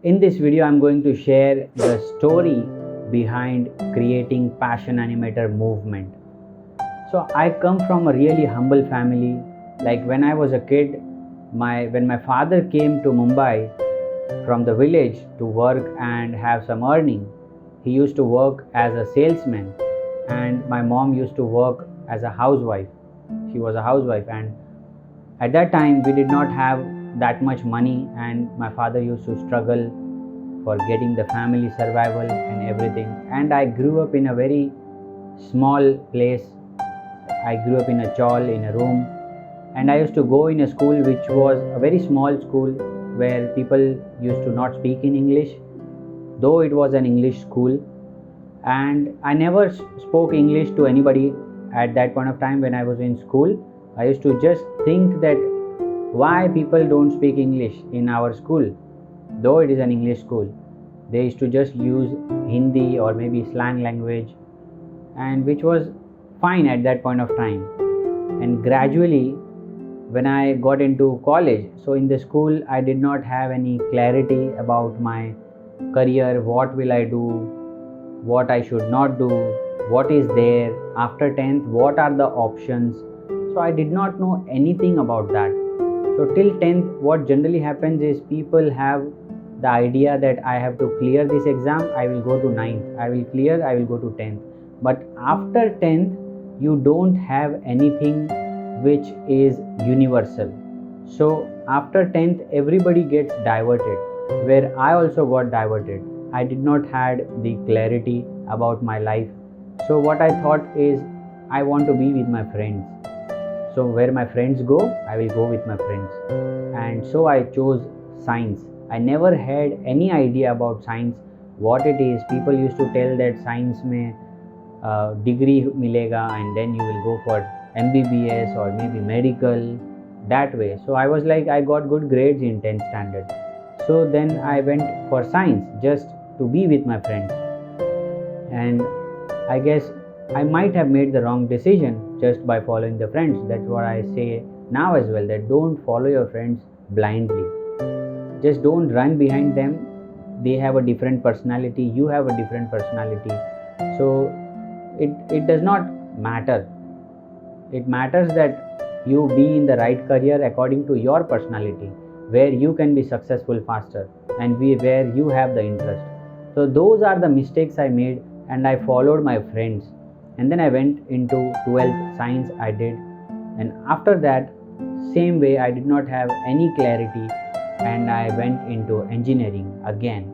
In this video, I'm going to share the story behind creating Passionanimator movement. So I come from a really humble family. Like when I was a kid, when my father came to Mumbai from the village to work and have some earning, he used to work as a salesman, and my mom used to work as a housewife. She was a housewife, and at that time we did not have that much money, and my father used to struggle for getting the family survival and everything. And I grew up in a very small place. I grew up in a chawl, in a room, and I used to go in a school which was a very small school where people used to not speak in English, though it was an English school. And I never spoke English to anybody at that point of time when I was in school. I used to just think that why people don't speak English in our school, though it is an English school. They used to just use Hindi or maybe slang language, and which was fine at that point of time. And gradually, when I got into college, so in the school I did not have any clarity about my career. What will I do? What I should not do? What is there after 10th? What are the options? So I did not know anything about that. So till 10th, what generally happens is people have the idea that I have to clear this exam, I will go to 9th, I will clear, I will go to 10th. But after 10th, you don't have anything which is universal. So after 10th, everybody gets diverted, where I also got diverted. I did not had the clarity about my life. So what I thought is I want to be with my friends. So where my friends go, I will go with my friends. And so I chose science. I never had any idea about science, what it is. People used to tell that science mein degree milega and then you will go for MBBS or maybe medical, that way. So I was like, I got good grades in 10th standard. So then I went for science just to be with my friends. And I guess I might have made the wrong decision just by following the friends. That's what I say now as well, that don't follow your friends blindly. Just don't run behind them. They have a different personality, you have a different personality. So it does not matter. It matters that you be in the right career according to your personality, where you can be successful faster and where you have the interest. So those are the mistakes I made, and I followed my friends. And then I went into 12th science I did, and after that same way I did not have any clarity, and I went into engineering again.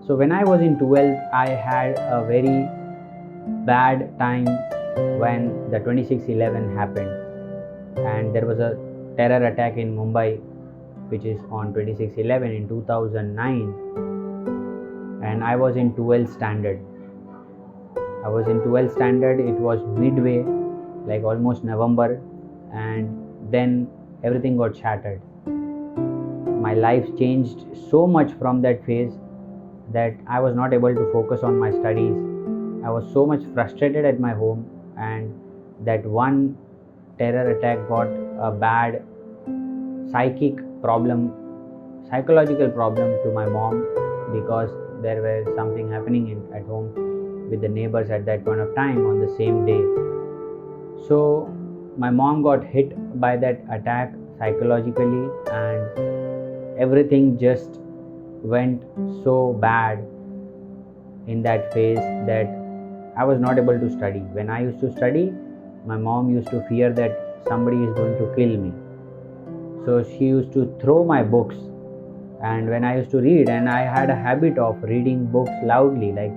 So when I was in 12th, I had a very bad time when the 26/11 happened, and there was a terror attack in Mumbai, which is on 26/11 in 2009, and I was in 12th standard. It was midway, like almost November, and then everything got shattered. My life changed so much from that phase that I was not able to focus on my studies. I was so much frustrated at my home, and that one terror attack got a bad psychological problem to my mom, because there was something happening at home with the neighbors at that point of time on the same day. So my mom got hit by that attack psychologically, and everything just went so bad in that phase that I was not able to study. When I used to study, my mom used to fear that somebody is going to kill me. So she used to throw my books. And when I used to read, and I had a habit of reading books loudly, like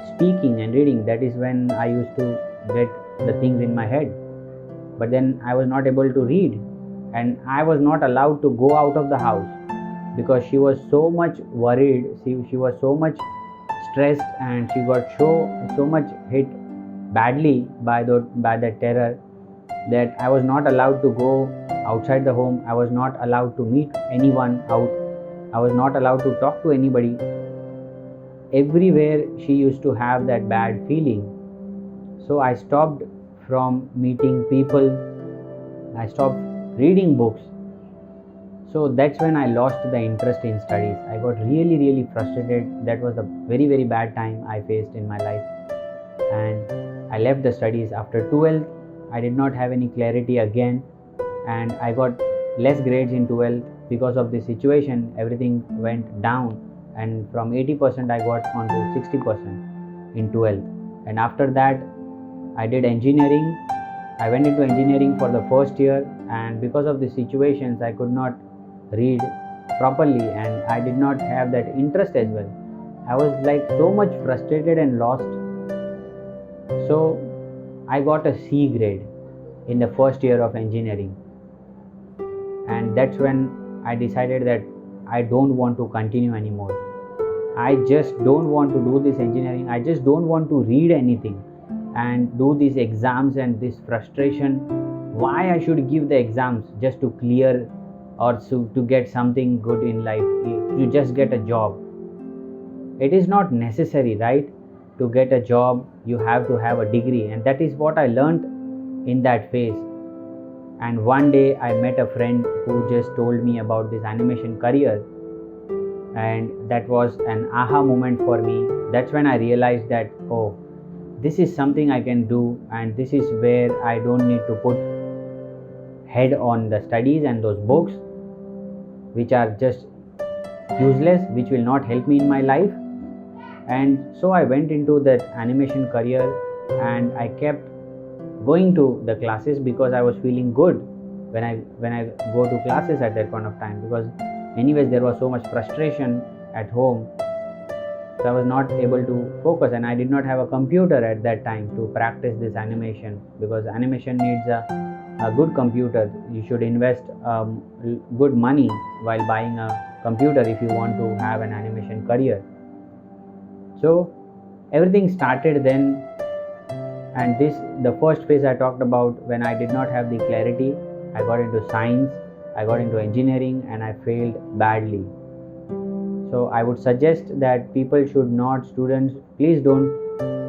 speaking and reading, that is when I used to get the things in my head. But then I was not able to read, and I was not allowed to go out of the house because she was so much worried. She was so much stressed, and she got so much hit badly by the terror that I was not allowed to go outside the home. I was not allowed to meet anyone out. I was not allowed to talk to anybody. Everywhere she used to have that bad feeling. So I stopped from meeting people. I stopped reading books. So that's when I lost the interest in studies. I got really frustrated. That was the very bad time I faced in my life, and I left the studies after 12th. I did not have any clarity again, and I got less grades in 12th. Because of this situation, everything went down, and from 80% I got onto 60% in 12th. And after that I did engineering. I went into engineering for the first year, and because of the situations I could not read properly, and I did not have that interest as well. I was like so much frustrated and lost. So I got a C grade in the first year of engineering, and that's when I decided that I don't want to continue anymore. I just don't want to do this engineering. I just don't want to read anything and do these exams, and this frustration. Why I should give the exams just to clear or to get something good in life, to just get a job? It is not necessary, right? To get a job you have to have a degree, and that is what I learned in that phase. And one day I met a friend who just told me about this animation career, and that was an aha moment for me. That's when I realized that, oh, this is something I can do, and this is where I don't need to put head on the studies and those books which are just useless, which will not help me in my life. And so I went into that animation career, and I kept going to the classes because I was feeling good when I go to classes at that point of time, because anyways there was so much frustration at home. So I was not able to focus, and I did not have a computer at that time to practice this animation, because animation needs a good computer. You should invest good money while buying a computer if you want to have an animation career. So everything started then, and this the first phase I talked about. When I did not have the clarity, I got into science, I got into engineering, and I failed badly. So I would suggest that people should not, students, please don't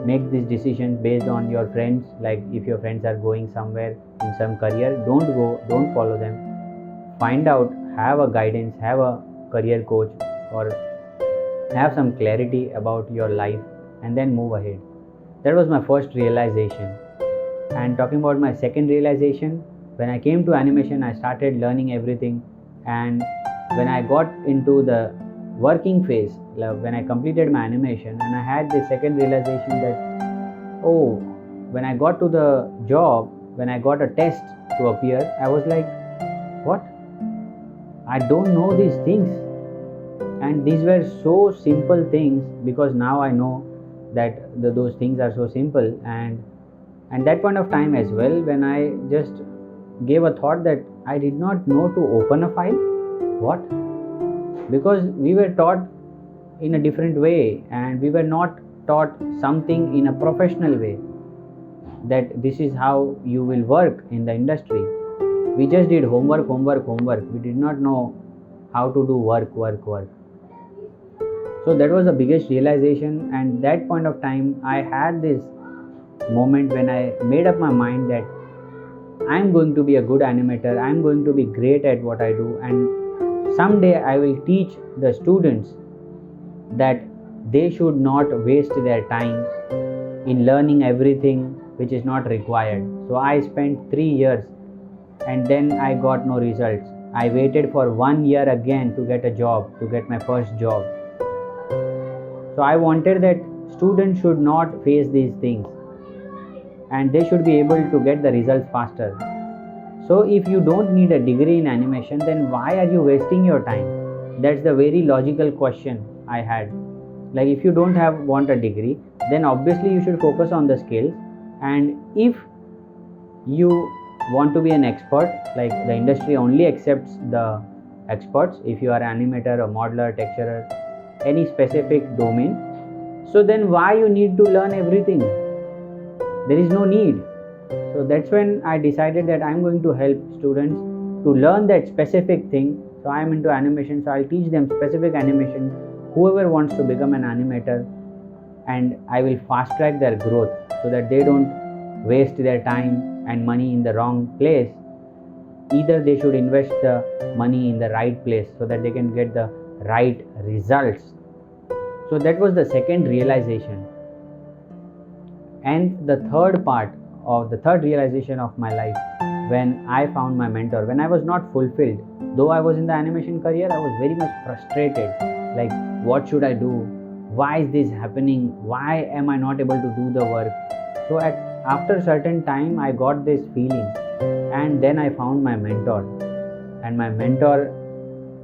make this decision based on your friends. Like if your friends are going somewhere in some career, don't go, don't follow them. Find out, have a guidance, have a career coach, or have some clarity about your life, and then move ahead. That was my first realization. And talking about my second realization, when I came to animation, I started learning everything. And when I got into the working phase, when I completed my animation, and I had the second realization that, oh, when I got to the job, when I got a test to appear, I was like, what? I don't know these things. And these were so simple things, because now I know that those things are so simple. And that point of time as well, when I just gave a thought that I did not know to open a file. What? Because we were taught in a different way, and we were not taught something in a professional way, that this is how you will work in the industry. We just did homework. We did not know how to do work. So that was the biggest realization. And that point of time I had this moment when I made up my mind that I'm going to be a good animator, I'm going to be great at what I do, and someday I will teach the students that they should not waste their time in learning everything which is not required. So I spent 3 years, and then I got no results. I waited for 1 year again to get a job, to get my first job. So I wanted that students should not face these things, and they should be able to get the results faster. So if you don't need a degree in animation, then why are you wasting your time? That's the very logical question I had. Like if you don't want a degree, then obviously you should focus on the skills. And if you want to be an expert, like the industry only accepts the experts, if you are an animator, a modeler, texturer, any specific domain, so then why you need to learn everything? There is no need. So that's when I decided that I'm going to help students to learn that specific thing. So I'm into animation, so I'll teach them specific animation. Whoever wants to become an animator, and I will fast track their growth so that they don't waste their time and money in the wrong place. either they should invest the money in the right place so that they can get the right results. So that was the second realization. And the third realization of my life, when I found my mentor, when I was not fulfilled, though I was in the animation career, I was very much frustrated. Like, what should I do? Why is this happening? Why am I not able to do the work? So after a certain time, I got this feeling, and then I found my mentor. And my mentor,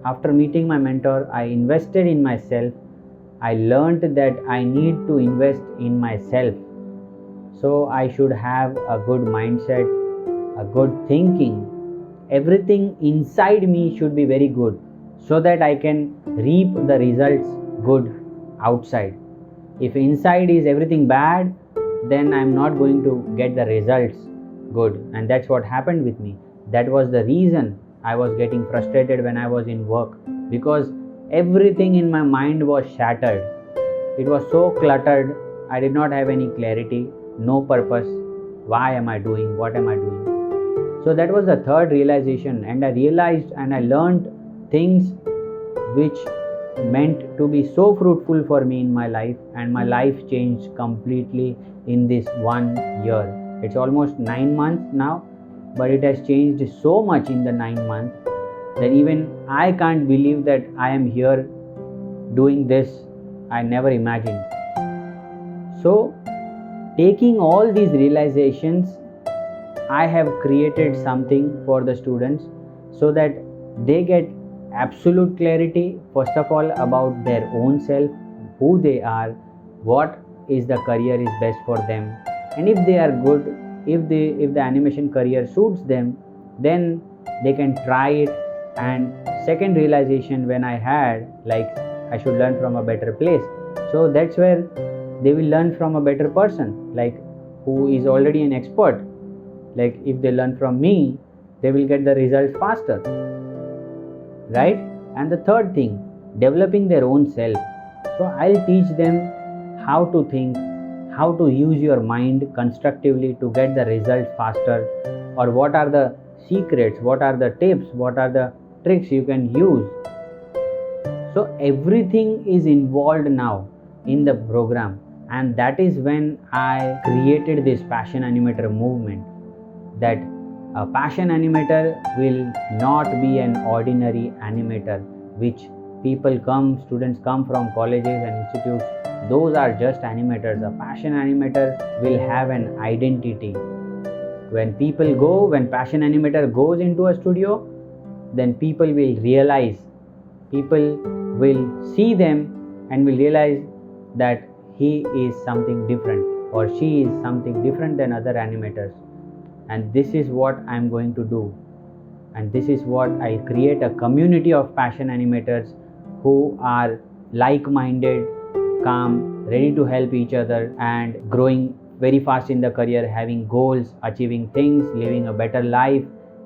after meeting my mentor, I invested in myself. I learned that I need to invest in myself. So I should have a good mindset, a good thinking. Everything inside me should be very good so that I can reap the results good outside. If inside is everything bad, then I'm not going to get the results good. And that's what happened with me. That was the reason I was getting frustrated when I was in work, because everything in my mind was shattered. It was so cluttered. I did not have any clarity, no purpose. Why am I doing? What am I doing? So that was the third realization, and I realized and I learned things which meant to be so fruitful for me in my life, and my life changed completely in this 1 year. It's almost 9 months now, but it has changed so much in the 9 months that even I can't believe that I am here doing this. I never imagined. So, taking all these realizations, I have created something for the students so that they get absolute clarity, first of all, about their own self, who they are, what is the career is best for them, and if they are good, if the animation career suits them, then they can try it. And second realization when I had, like, I should learn from a better place. So that's where they will learn from a better person, like who is already an expert. Like, if they learn from me, they will get the results faster, right? And the third thing, developing their own self. So I'll teach them how to think, how to use your mind constructively to get the result faster, or what are the secrets, what are the tips, what are the tricks you can use. So everything is involved now in the program, and that is when I created this Passion Animator movement. That a passion animator will not be an ordinary animator, which students come from colleges and institutes. Those are just animators. A passion animator will have an identity. When passion animator goes into a studio, then people will see them and will realize that he is something different or she is something different than other animators. And this is what I am going to do. And this is what I create, a community of passion animators who are like-minded, calm, ready to help each other, and growing very fast in the career, having goals, achieving things, living a better life,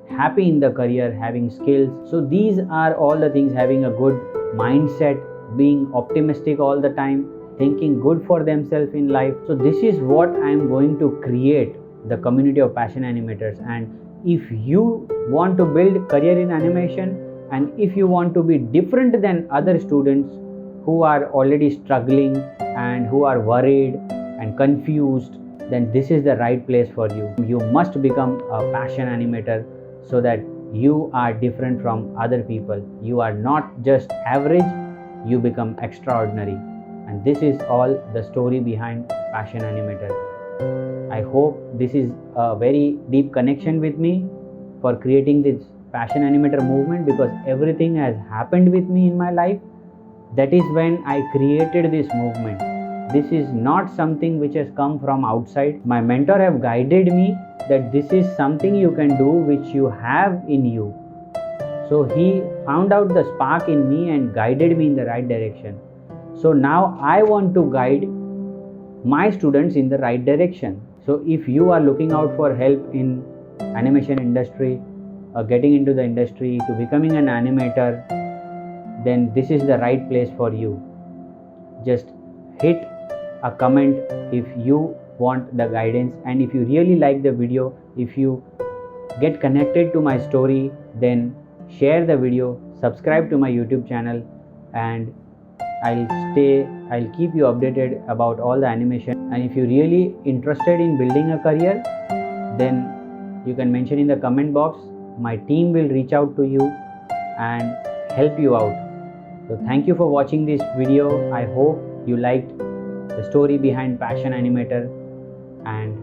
happy in the career, having skills. So these are all the things: having a good mindset, being optimistic all the time, thinking good for themselves in life. So this is what I am going to create, the community of passion animators. And if you want to build career in animation, and if you want to be different than other students who are already struggling and who are worried and confused, then this is the right place for you. You must become a passion animator so that you are different from other people. You are not just average, you become extraordinary. And this is all the story behind Passion Animator. I hope this is a very deep connection with me for creating this Passion Animator movement, because everything has happened with me in my life. That is when I created this movement. This is not something which has come from outside. My mentor have guided me that this is something you can do, which you have in you. So he found out the spark in me and guided me in the right direction. So now I want to guide my students in the right direction. So if you are looking out for help in animation industry, getting into the industry, to becoming an animator, then this is the right place for you. Just hit a comment if you want the guidance, and if you really like the video, if you get connected to my story, then share the video, subscribe to my YouTube channel, and I'll keep you updated about all the animation. And if you're really interested in building a career, then you can mention in the comment box. My team will reach out to you and help you out. So thank you for watching this video. I hope you liked the story behind Passion Animator, and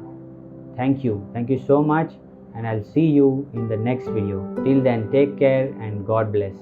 thank you so much, and I'll see you in the next video. Till then, take care and God bless.